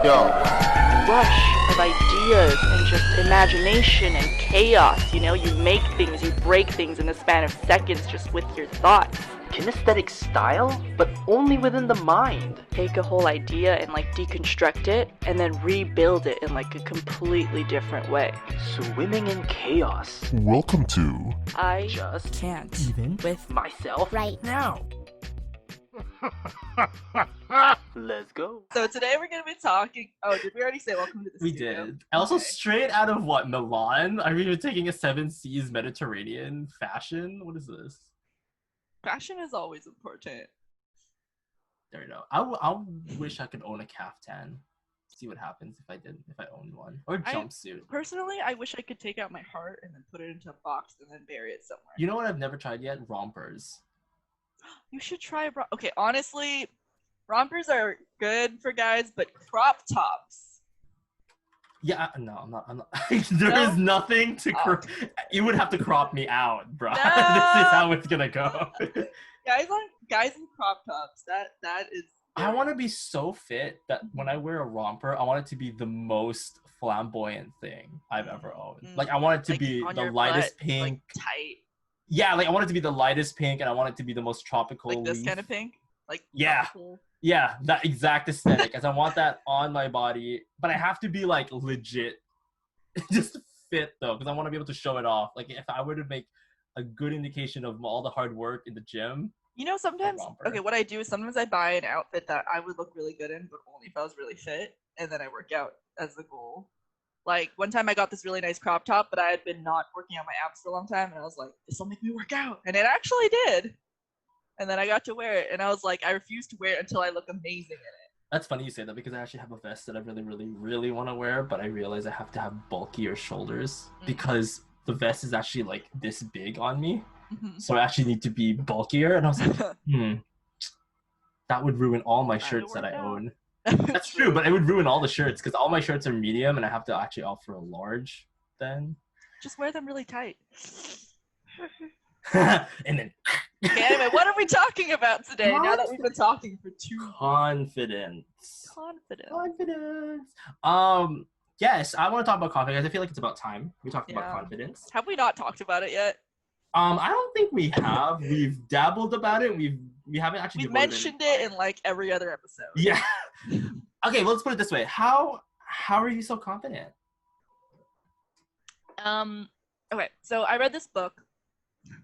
Yo. Rush of ideas and just imagination and chaos. You know, you make things, you break things in the span of seconds just with your thoughts. Kinesthetic style, but only within the mind. Take a whole idea and like deconstruct it and then rebuild it in like a completely different way. Swimming in chaos. Welcome to I Just can't Even with myself right now. Let's go. So today we're going to be talking... Oh, did we already say welcome to the we studio? did. Also, Okay. straight out of what, Milan? Are we taking a Seven Seas Mediterranean fashion? What is this? Fashion is always important. There we go. I wish I could own a caftan. See what happens if I owned one. Or jumpsuit. Personally, I wish I could take out my heart and then put it into a box and then bury it somewhere. You know what I've never tried yet? Rompers. You should try Okay, honestly, rompers are good for guys, but crop tops. Yeah, no, I'm not. There is No? nothing to you would have to crop me out, bro. No! This is how it's gonna go. Guys in crop tops, that is... I want to be so fit that when I wear a romper, I want it to be the most flamboyant thing I've ever owned. Like, I want it to like, be on the your lightest butt, pink. like, tight. Yeah, like I want it to be the lightest pink, and I want it to be the most tropical. Like this leaf. kind of pink? Like Yeah. tropical. Yeah, that exact aesthetic. As I want that on my body, but I have to be like legit, just fit though, because I want to be able to show it off. Like if I were to make a good indication of all the hard work in the gym. You know, sometimes, romper. okay, what I do is sometimes I buy an outfit that I would look really good in, but only if I was really fit, and then I work out as the goal. Like, one time I got this really nice crop top, but I had been not working on my abs for a long time, and I was like, this will make me work out. And it actually did. And then I got to wear it, and I was like, I refuse to wear it until I look amazing in it. That's funny you say that because I actually have a vest that I really, really, really want to wear, but I realize I have to have bulkier shoulders because the vest is actually like this big on me. So I actually need to be bulkier. And I was like, that would ruin all my shirts that I own. That's true, but it would ruin all the shirts because all my shirts are medium and I have to actually opt for a large then. Just wear them really tight. And then Okay, anyway, what are we talking about today now that we've been talking for 2 confidence. Confidence. Yes, I want to talk about confidence. I feel like it's about time we talked about Yeah. confidence. Have we not talked about it yet? I don't think we have. We've dabbled about it. We haven't actually. We've mentioned it in like every other episode. Yeah. Okay, let's put it this way. How are you so confident? Okay, so I read this book.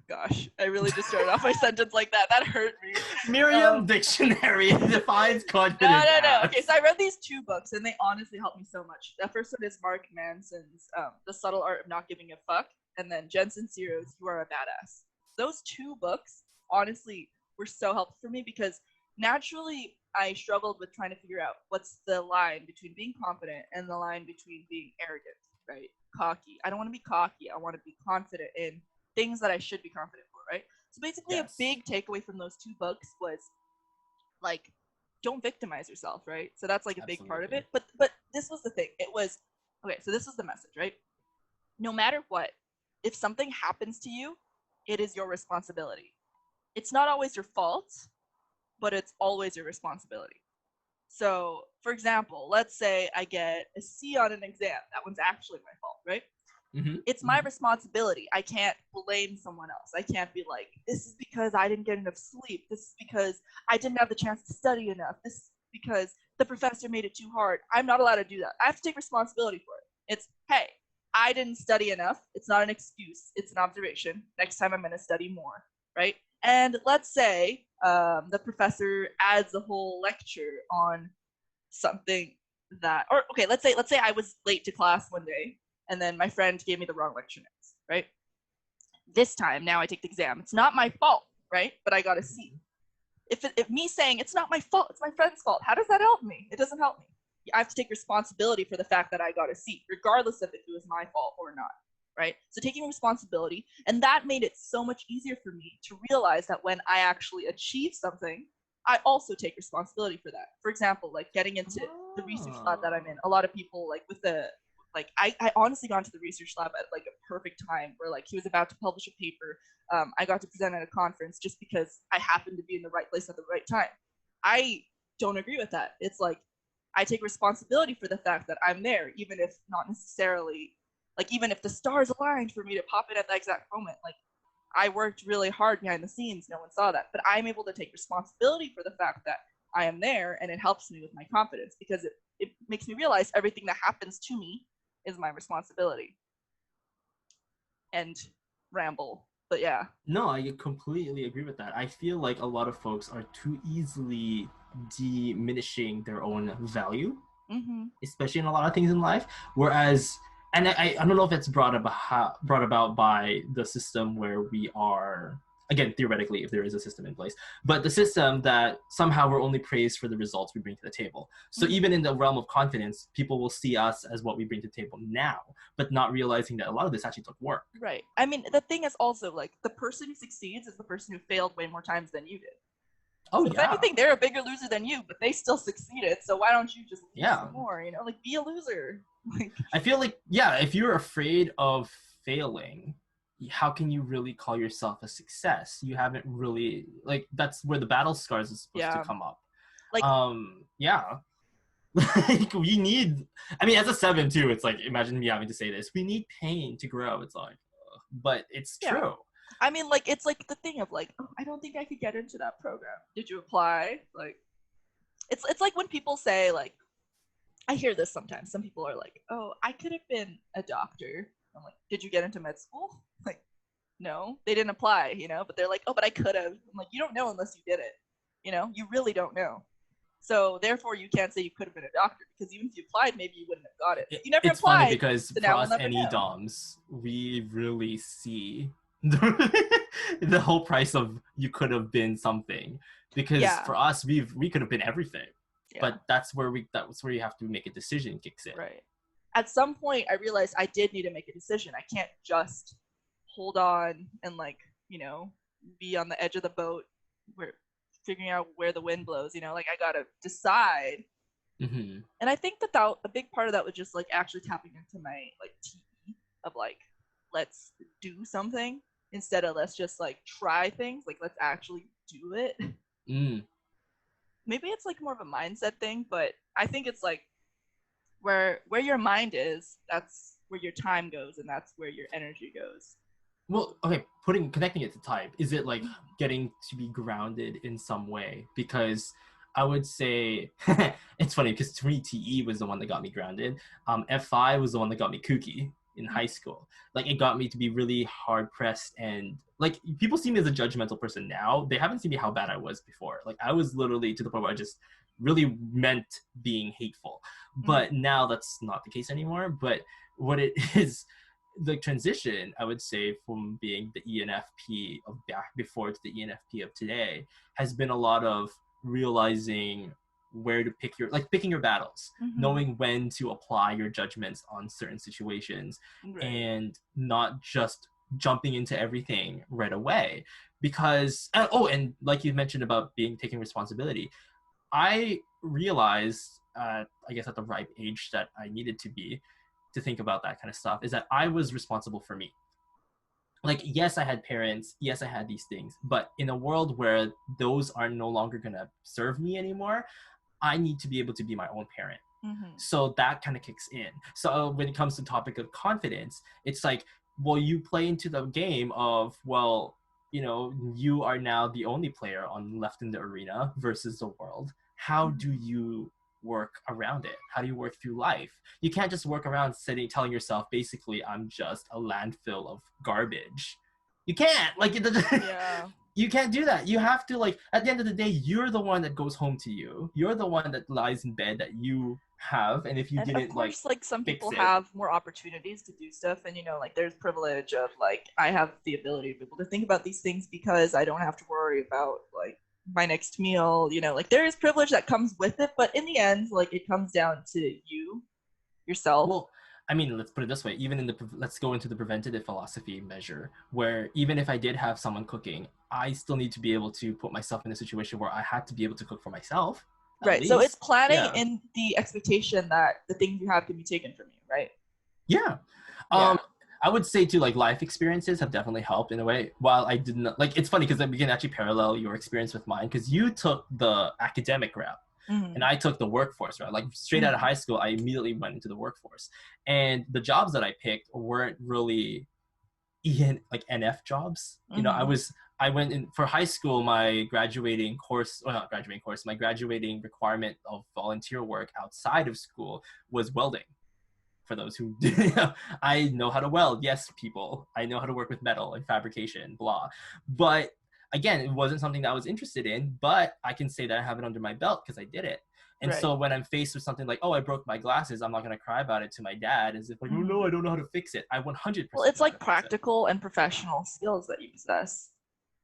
Gosh, I really just started off my sentence like that. That hurt me. Merriam Dictionary defines confidence. No. as- Okay, so I read these 2 books, and they honestly helped me so much. The first one is Mark Manson's The Subtle Art of Not Giving a Fuck, and then Jensen Sero's You Are a Badass. Those 2 books, honestly, were so helpful for me because naturally I struggled with trying to figure out what's the line between being confident and the line between being arrogant, right? Cocky. I don't want to be cocky. I want to be confident in things that I should be confident for, right? So basically Yes. a big takeaway from those 2 books was like, don't victimize yourself, right? So that's like a big part of it. But this was the thing. It was, okay, so this was the message, right? No matter what, if something happens to you, it is your responsibility. It's not always your fault, but it's always your responsibility. So, for example, let's say I get a C on an exam. That one's actually my fault, right? It's my responsibility. I can't blame someone else. I can't be like, this is because I didn't get enough sleep. This is because I didn't have the chance to study enough. This is because the professor made it too hard. I'm not allowed to do that. I have to take responsibility for it. It's, hey, I didn't study enough. It's not an excuse. It's an observation. Next time I'm going to study more, right? And let's say the professor adds a whole lecture on something that, or okay, let's say I was late to class one day, and then my friend gave me the wrong lecture notes, right? This time, now I take the exam. It's not my fault, right? But I got a C. If me saying it's not my fault, it's my friend's fault, how does that help me? It doesn't help me. I have to take responsibility for the fact that I got a C, regardless of if it was my fault or not, right? So taking responsibility, and that made it so much easier for me to realize that when I actually achieve something, I also take responsibility for that. For example, like getting into the research lab that I'm in, a lot of people like with the like I honestly got into the research lab at like a perfect time where like he was about to publish a paper. I got to present at a conference just because I happened to be in the right place at the right time. I don't agree with that. It's like I take responsibility for the fact that I'm there, even if not necessarily, like, even if the stars aligned for me to pop in at that exact moment. Like, I worked really hard behind the scenes. No one saw that. But I'm able to take responsibility for the fact that I am there, and it helps me with my confidence because it makes me realize everything that happens to me is my responsibility. And ramble. But yeah. No, I completely agree with that. I feel like a lot of folks are too easily diminishing their own value, especially in a lot of things in life. Whereas, and I don't know if it's brought about by the system where we are, again, theoretically, if there is a system in place, but the system that somehow we're only praised for the results we bring to the table. So even in the realm of confidence, people will see us as what we bring to the table now, but not realizing that a lot of this actually took work. Right. I mean, the thing is also, like, the person who succeeds is the person who failed way more times than you did. Oh, so if anything, they're a bigger loser than you, but they still succeeded. So why don't you just lose more? You know, like, be a loser. Like, I feel like, if you're afraid of failing, how can you really call yourself a success? You haven't really, like, that's where the battle scars is supposed to come up. Like, like, we need, I mean, as a 7 too, it's like, imagine me having to say this, we need pain to grow. It's like, but it's true. I mean, like, it's like the thing of like, oh, I don't think I could get into that program. Did you apply? Like, it's like when people say, like, I hear this sometimes. Some people are like, oh, I could have been a doctor. I'm like, did you get into med school? Like, no, they didn't apply, you know, but they're like, oh, but I could have. I'm like, you don't know unless you did it. You know, you really don't know. So therefore, you can't say you could have been a doctor because even if you applied, maybe you wouldn't have got it. You never it's applied. Funny because so for us NE-DOMs, we really see the whole price of you could have been something. Because for us, we could have been everything. Yeah. But that's where you have to make a decision kicks in. Right. At some point, I realized I did need to make a decision. I can't just hold on and, like, you know, be on the edge of the boat where figuring out where the wind blows, you know, like, I gotta decide. And I think that a big part of that was just, like, actually tapping into my, like, TE of, like, let's do something instead of let's just, like, try things, like, let's actually do it. Maybe it's, like, more of a mindset thing, but I think it's, like, where your mind is, that's where your time goes, and that's where your energy goes. Well, okay, connecting it to type, is it like getting to be grounded in some way? Because I would say, it's funny because to me, TE was the one that got me grounded. F5 was the one that got me kooky in high school. Like, it got me to be really hard pressed, and like, people see me as a judgmental person now. They haven't seen me how bad I was before. Like, I was literally to the point where I just really meant being hateful. But now that's not the case anymore. But what it is, the transition, I would say, from being the ENFP of back before to the ENFP of today has been a lot of realizing where to picking your battles, knowing when to apply your judgments on certain situations, and not just jumping into everything right away. Because, and like you mentioned about taking responsibility, I realized, I guess at the ripe age that I needed to be, to think about that kind of stuff, is that I was responsible for me. Like, yes, I had parents, yes, I had these things, but in a world where those are no longer gonna serve me anymore, I need to be able to be my own parent. So that kind of kicks in. So when it comes to the topic of confidence, it's like, well, you play into the game of, well, you know, you are now the only player left in the arena versus the world. How do you work around it? How do you work through life? You can't just work around telling yourself, basically, I'm just a landfill of garbage. You can't. Like, you can't do that. You have to, like, at the end of the day, you're the one that goes home to you. You're the one that lies in bed that you have, and if you didn't, of course, like some people have more opportunities to do stuff, and, you know, like, there's privilege of, like, I have the ability to be able to think about these things because I don't have to worry about, like, my next meal, you know, like, there is privilege that comes with it, but in the end, like, it comes down to yourself. Well, I mean, let's put it this way, even let's go into the preventative philosophy measure, where even if I did have someone cooking, I still need to be able to put myself in a situation where I had to be able to cook for myself. Right. So it's planning in the expectation that the things you have can be taken from you, right? Yeah. I would say too, like, life experiences have definitely helped in a way. While I didn't, like, it's funny because we can actually parallel your experience with mine, because you took the academic route. And I took the workforce, right? Like straight out of high school, I immediately went into the workforce. And the jobs that I picked weren't really like NF jobs. You know, I went in for high school, my graduating course, well, not graduating course, my graduating requirement of volunteer work outside of school was welding. For those who, I know how to weld. Yes, people, I know how to work with metal and fabrication, blah. But again, it wasn't something that I was interested in, but I can say that I have it under my belt because I did it. And so when I'm faced with something like, oh, I broke my glasses, I'm not going to cry about it to my dad as if like, oh no, I don't know how to fix it. I 100%. Well, it's like practical and professional skills that you possess.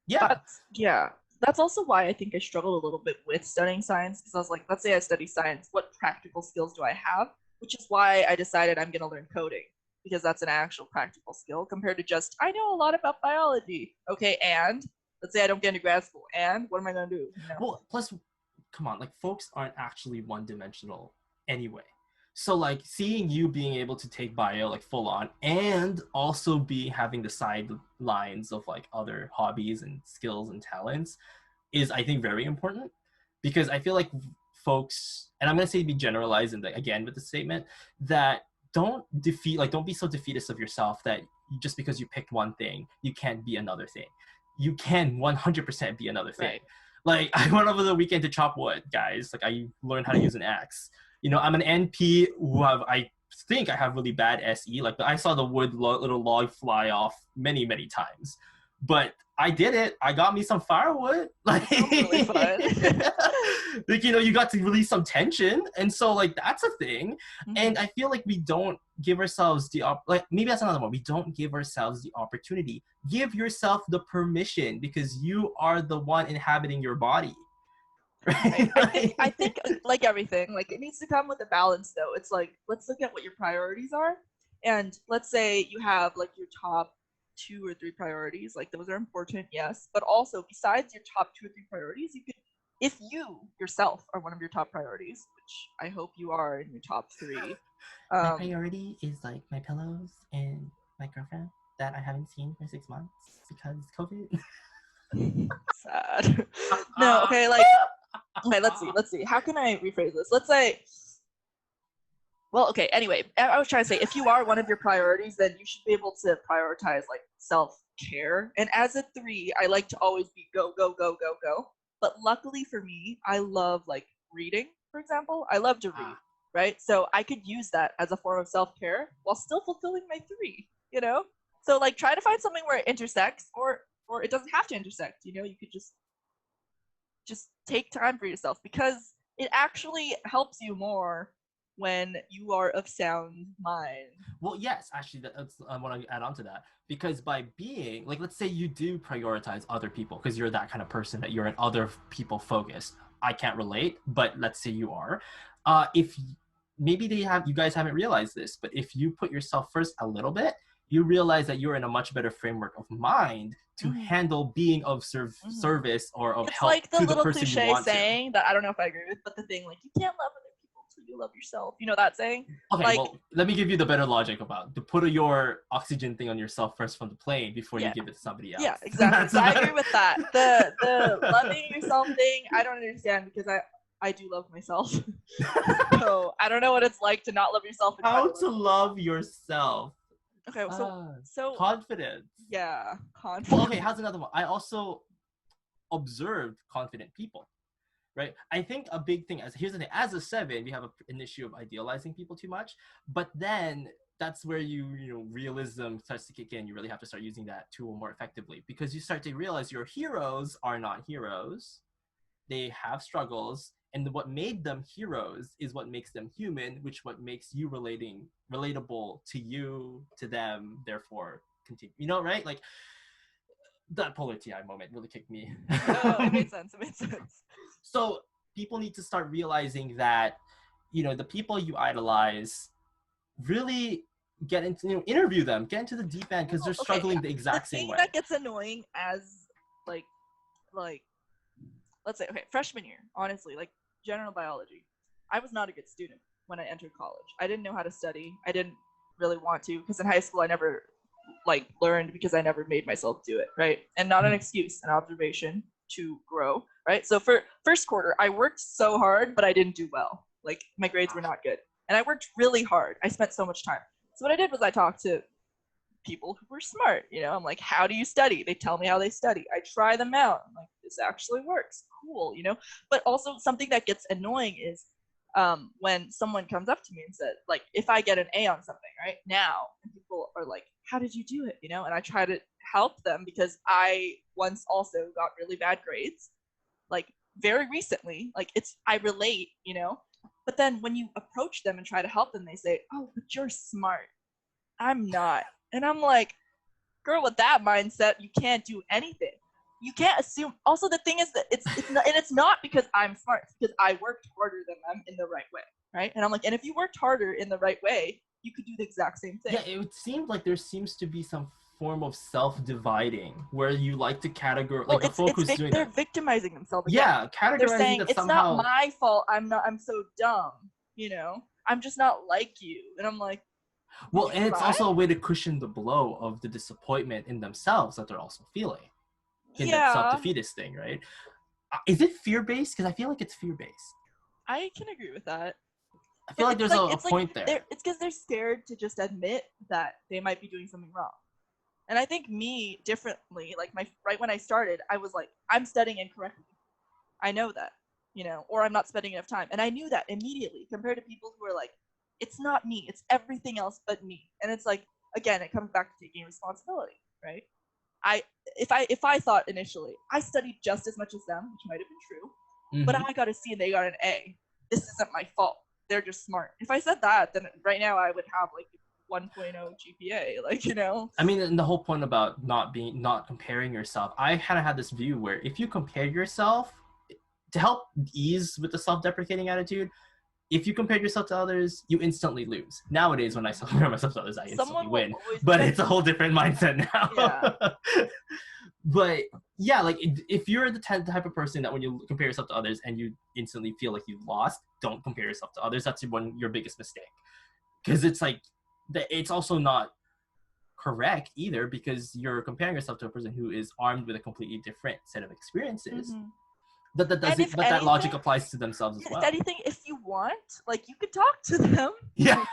Yeah. That's also why I think I struggled a little bit with studying science, because I was like, let's say I study science, what practical skills do I have? Which is why I decided I'm going to learn coding, because that's an actual practical skill compared to just, I know a lot about biology. Okay, and let's say I don't get into grad school, and what am I going to do? You know? Well, plus, come on, like folks aren't actually one-dimensional anyway. So like seeing you being able to take bio like full on and also be having the sidelines of like other hobbies and skills and talents is, I think, very important, because I feel like folks, and I'm going to say be generalized and again with the statement, that don't be so defeatist of yourself that just because you picked one thing, you can't be another thing. You can 100% be another thing. Like I went over the weekend to chop wood, guys. Like I learned how to use an axe. You know, I'm an NP who I think I have really bad SE. Like I saw the wood little log fly off many, many times. But I did it. I got me some firewood. Like, really fun. like, you know, you got to release some tension. And so like, that's a thing. And I feel like we don't give ourselves maybe that's another one. We don't give ourselves the opportunity. Give yourself the permission, because you are the one inhabiting your body. Right? I think like everything, like it needs to come with a balance though. It's like, let's look at what your priorities are. And let's say you have like your top 2 or 3 priorities, like those are important, yes, but also besides your top 2 or 3 priorities, you could, if you yourself are one of your top priorities, which I hope you are in your top 3. My priority is like my pillows and my girlfriend that I haven't seen for 6 months because COVID. Sad. No, okay, like okay, let's see, how can I rephrase this? Let's say, well, okay, anyway, I was trying to say, if you are one of your priorities, then you should be able to prioritize like self-care. And as a 3, I like to always be go, go, go, go, go. But luckily for me, I love like reading, for example. I love to read, right? So I could use that as a form of self-care while still fulfilling my 3, you know? So like try to find something where it intersects, or it doesn't have to intersect, you know? You could just take time for yourself, because it actually helps you more when you are of sound mind. Well, yes, actually, that's I want to add on to that, because by being like, let's say you do prioritize other people because you're that kind of person that you're an other people focused. I can't relate, but let's say you are. If maybe you guys haven't realized this, but if you put yourself first a little bit, you realize that you're in a much better framework of mind to handle being of service or of help like the to the little person cliche you want saying that I don't know if I agree with, but the thing like, you can't love other people until you love yourself. You know that saying? Okay, like, well, let me give you the better logic about to put your oxygen thing on yourself first from the plane before you give it to somebody else. Yeah, exactly. So I agree with that. The loving yourself thing, I don't understand, because I do love myself. So I don't know what it's like to not love yourself. How to love yourself. Okay, so confidence. Yeah, confidence. Well, okay, how's another one? I also observed confident people, right? I think a big thing, here's the thing, as a 7, we have an issue of idealizing people too much, but then that's where you know, realism starts to kick in. You really have to start using that tool more effectively, because you start to realize your heroes are not heroes. They have struggles, and what made them heroes is what makes them human, which what makes you relatable to you, to them, therefore continue. You know, right? Like that polar TI moment really kicked me. Oh, it made sense. So people need to start realizing that, you know, the people you idolize, really get into, you know, interview them, get into the deep end, because they're struggling the exact same way. The thing that gets annoying as like let's say, okay, freshman year, honestly, like general biology, I was not a good student when I entered college. I didn't know how to study. I didn't really want to, because in high school I never like learned, because I never made myself do it, right? And not an excuse, an observation to grow, right? So for first quarter, I worked so hard, but I didn't do well. Like my grades were not good. And I worked really hard. I spent so much time. So what I did was I talked to people who were smart. I'm like, how do you study? They tell me how they study. I try them out. I'm like, this actually works. Cool, But also something that gets annoying is when someone comes up to me and says, like, if I get an A on something right now, and people are like, how did you do it? And I try to help them because I once also got really bad grades, like very recently. Like I relate, But then when you approach them and try to help them, they say, oh, but you're smart. I'm not. And I'm like, girl, with that mindset, you can't do anything. You can't assume. Also, the thing is that it's not because I'm smart. It's because I worked harder than them in the right way, right? And I'm like, and if you worked harder in the right way, you could do the exact same thing. Yeah, it seemed like there seems to be some form of self-dividing where you like to categorize, like the folk who's doing they're that. victimizing themselves again. Yeah, categorizing they're saying that it's somehow. not my fault. I'm so dumb. I'm just not like you. And I'm like, well, and it's also a way to cushion the blow of the disappointment in themselves that they're also feeling in that self-defeatist thing, right? Is it fear-based? Because I feel like it's fear-based. I can agree with that. I feel like there's a point there. It's because they're scared to just admit that they might be doing something wrong. And I think me differently, like right when I started, I was like, I'm studying incorrectly. I know that, or I'm not spending enough time. And I knew that immediately compared to people who are like, it's not me, it's everything else but me. And it's like, again, it comes back to taking responsibility, right? If I thought initially, I studied just as much as them, which might have been true, but I got a C and they got an A. This isn't my fault. They're just smart. If I said that, then right now I would have like 1.0 GPA, like, I mean, and the whole point about not comparing yourself, I kind of had this view where if you compare yourself, to help ease with the self-deprecating attitude, if you compare yourself to others, you instantly lose. Nowadays, when I compare myself to others, I instantly win. But it's a whole different mindset now. Yeah. But yeah, like if you're the type of person that when you compare yourself to others and you instantly feel like you've lost, don't compare yourself to others. That's your biggest mistake. Because it's like, it's also not correct either, because you're comparing yourself to a person who is armed with a completely different set of experiences. That logic applies to themselves as well. If anything, if you want, like, you could talk to them. Yeah.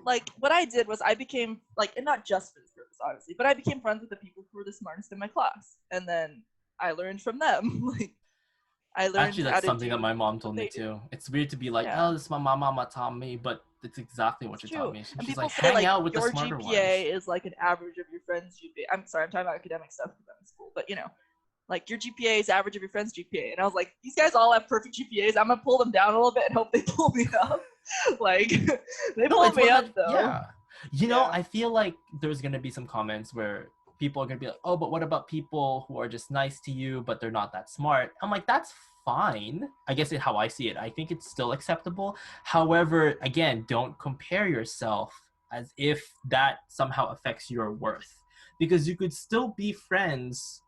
Like, what I did was I became, like, and not just for this purpose, obviously, but I became friends with the people who were the smartest in my class. And then I learned from them. Like, I learned actually, that's something that my mom told me too. It's weird to be like, oh, this is my mama taught me, but it's exactly what she taught me. She's like, hang out with the smarter ones. Your GPA is like an average of your friends' GPA. I'm sorry, I'm talking about academic stuff because I'm in school, but like your GPA is average of your friend's GPA. And I was like, these guys all have perfect GPAs. I'm gonna pull them down a little bit and hope they pull me up. Like, they pulled me up though. Yeah. I feel like there's gonna be some comments where people are gonna be like, oh, but what about people who are just nice to you, but they're not that smart? I'm like, that's fine. I guess how I see it, I think it's still acceptable. However, again, don't compare yourself as if that somehow affects your worth, because you could still be friends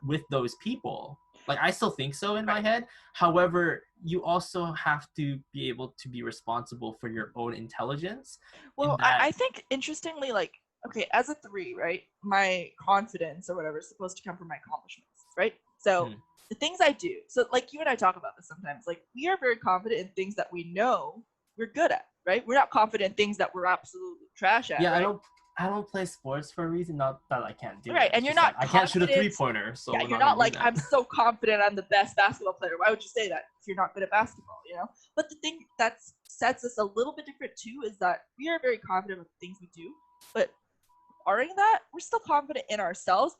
with those people. Like, I still think so in my head. However, you also have to be able to be responsible for your own intelligence. Well, I think interestingly, like, okay, as a 3, right, my confidence or whatever is supposed to come from my accomplishments, right? So the things I do, so like you and I talk about this sometimes, like, we are very confident in things that we know we're good at, right? We're not confident in things that we're absolutely trash at. Yeah, right? I don't play sports for a reason, not that I can't do it. Right, and you're not like, I can't shoot a 3-pointer, so yeah, you're not like, I'm so confident I'm the best basketball player. Why would you say that if you're not good at basketball, But the thing that sets us a little bit different too is that we are very confident with the things we do, but barring that, we're still confident in ourselves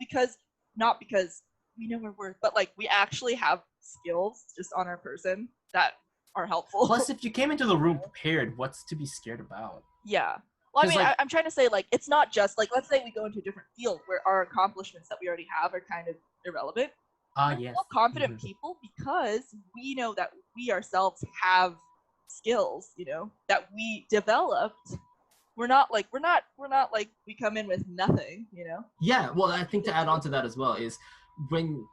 not because we know our worth, but like we actually have skills just on our person that are helpful. Plus, if you came into the room prepared, what's to be scared about? Yeah. Well, I mean, I'm trying to say, like, it's not just, like, let's say we go into a different field where our accomplishments that we already have are kind of irrelevant. We're yes. still confident people because we know that we ourselves have skills, that we developed. We're not like we come in with nothing, Yeah, well, I think to add on to that as well is when,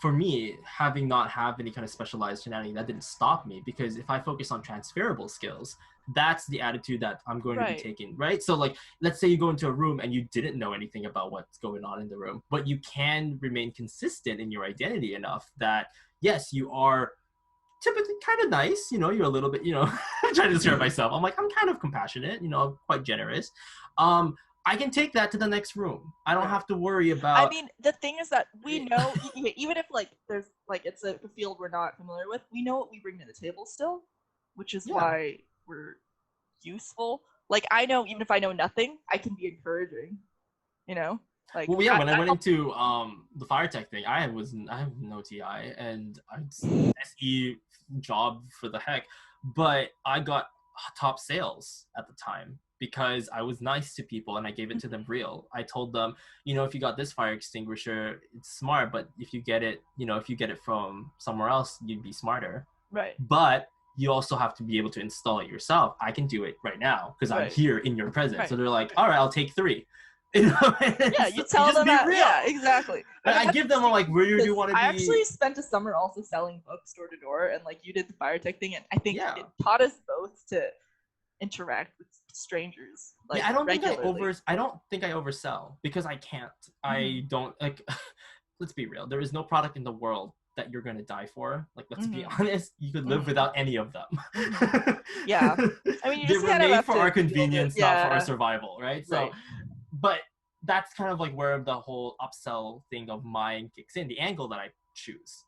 for me, having not have any kind of specialized shenanigans, that didn't stop me, because if I focus on transferable skills, that's the attitude that I'm going to be taking, right? So like, let's say you go into a room and you didn't know anything about what's going on in the room, but you can remain consistent in your identity enough that, yes, you are typically kind of nice, you're a little bit, I'm trying to describe myself. I'm like, I'm kind of compassionate, quite generous. I can take that to the next room. I don't have to worry about. I mean, the thing is that we know, even if like there's like it's a field we're not familiar with, we know what we bring to the table still, which is why we're useful. Like I know, even if I know nothing, I can be encouraging. Like. Well, yeah. When I went into the fire tech thing, I have no TI and SE job for the heck, but I got top sales at the time, because I was nice to people and I gave it to them real. I told them, if you got this fire extinguisher, it's smart, but if you get it, from somewhere else, you'd be smarter. Right. But you also have to be able to install it yourself. I can do it right now because I'm here in your presence. Right. So they're like, all right, I'll take 3. Yeah, you tell them that. Yeah, exactly. I give them like, where do you want to be? I actually spent a summer also selling books door to door, and like you did the fire tech thing, and I think it taught us both to interact with strangers. Like, I don't think I oversell, because I can't. I don't like. Let's be real. There is no product in the world that you're gonna die for. Like, let's be honest. You could live without any of them. Yeah, I mean, you they're made for our convenience, not for our survival, right? So, but that's kind of like where the whole upsell thing of mine kicks in. The angle that I choose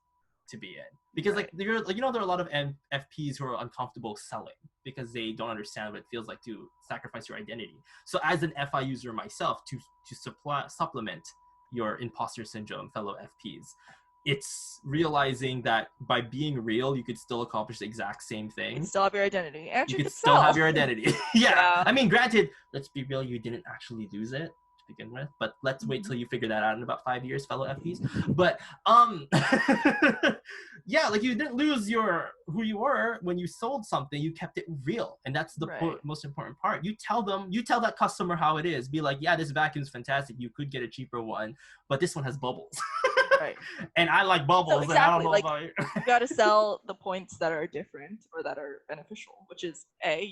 to be in, because like there are a lot of FPs who are uncomfortable selling because they don't understand what it feels like to sacrifice your identity. So as an FI user myself, to supplement your imposter syndrome, fellow FPs, it's realizing that by being real, you could still accomplish the exact same thing. You could still have your identity, and you could still have your identity. Yeah. I mean, granted, let's be real, you didn't actually lose it to begin with, but let's wait till you figure that out in about 5 years, fellow FPs. But yeah, like you didn't lose who you were when you sold something. You kept it real, and that's the most important part. You tell that customer how it is. Be like, yeah, this vacuum is fantastic. You could get a cheaper one, but this one has bubbles. Right. And I like bubbles. So exactly, and I don't know about you. You got to sell the points that are different or that are beneficial, which is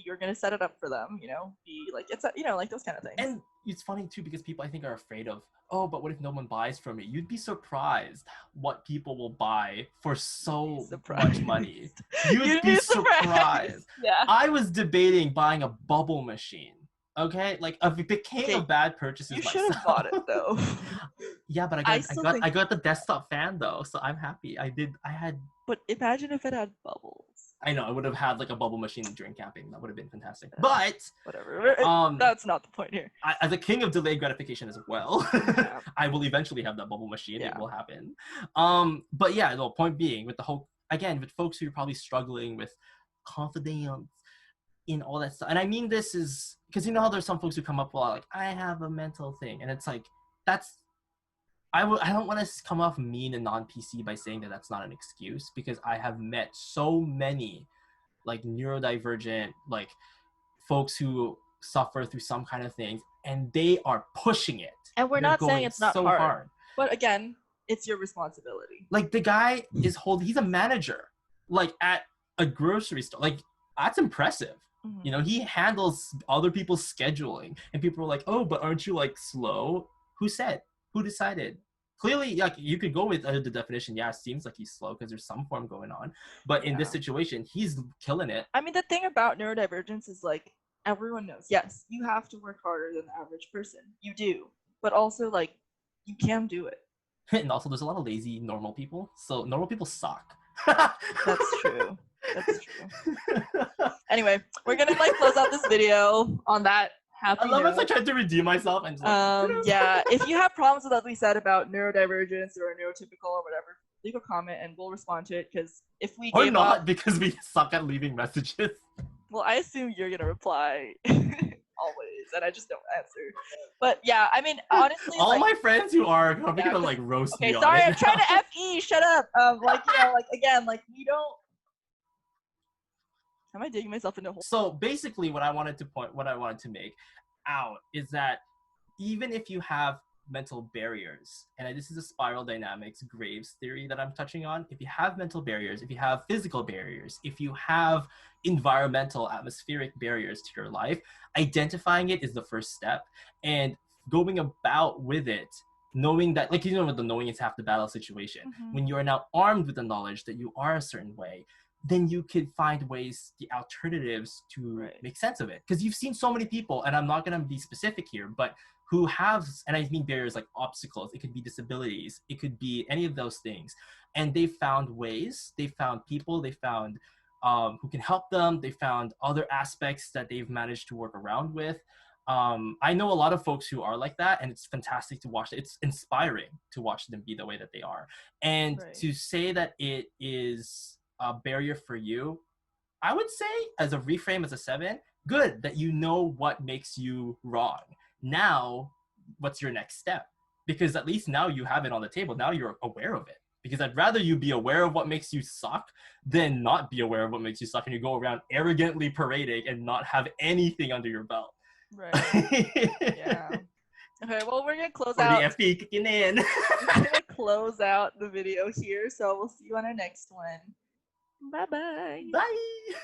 you're gonna set it up for them. B, like it's like those kind of things. And it's funny too, because people I think are afraid of, but what if no one buys from me? You'd be surprised what people will buy for so much money. You'd be surprised. Yeah. I was debating buying a bubble machine. Okay, like if it became a bad purchase, you should have bought it though. Yeah, but I got the desktop fan though, so I'm happy. But imagine if it had bubbles. I know, I would have had like a bubble machine during camping. That would have been fantastic. But whatever. That's not the point here. As a king of delayed gratification as well, I will eventually have that bubble machine. It will happen. But yeah, the point being, with the whole, again, with folks who are probably struggling with confidence in all that stuff, and I mean this is because how there's some folks who come up with like, I have a mental thing, and it's like I don't want to come off mean and non-PC by saying that that's not an excuse, because I have met so many like neurodivergent like folks who suffer through some kind of things, and they are pushing it. And we're not saying it's not so hard. But again, it's your responsibility. Like the guy he's a manager, like at a grocery store. Like that's impressive. Mm-hmm. He handles other people's scheduling, and people are like, oh, but aren't you like slow? Who said? Who decided? Clearly, like you could go with the definition. Yeah, it seems like he's slow because there's some form going on. But in this situation, he's killing it. I mean, the thing about neurodivergence is like everyone knows. Yes, you have to work harder than the average person. You do, but also like you can do it. And also, there's a lot of lazy normal people. So normal people suck. That's true. That's true. Anyway, we're gonna close out this video on that. I love as I tried to redeem myself and just yeah, if you have problems with what we said about neurodivergence or neurotypical or whatever, leave a comment and we'll respond to it, because if we or not up, because we suck at leaving messages. Well, I assume you're gonna reply always, and I just don't answer. But yeah, I mean, honestly, all my friends who are probably gonna like roast me. Okay, sorry, I'm trying to FE. Shut up. Again, we don't. Am I digging myself into a hole? So basically what I wanted to make out is that even if you have mental barriers, and this is a spiral dynamics Graves theory that I'm touching on. If you have mental barriers, if you have physical barriers, if you have environmental atmospheric barriers to your life, identifying it is the first step, and going about with it knowing that, like, with the knowing is half the battle situation. When you are now armed with the knowledge that you are a certain way, then you could find ways, the alternatives to make sense of it. Because you've seen so many people, and I'm not going to be specific here, but who have, and I mean barriers like obstacles, it could be disabilities, it could be any of those things. And they found ways, they found people, they found who can help them, they found other aspects that they've managed to work around with. I know a lot of folks who are like that, and it's fantastic to watch. It's inspiring to watch them be the way that they are. And to say that it is a barrier for you, I would say as a reframe, as a 7, good that you know what makes you wrong. Now, what's your next step? Because at least now you have it on the table. Now you're aware of it. Because I'd rather you be aware of what makes you suck than not be aware of what makes you suck and you go around arrogantly parading and not have anything under your belt. Right. Yeah. Okay, well, we're gonna close or out. the FP kicking in. We're gonna close out the video here, so we'll see you on our next one. Bye-bye. Bye.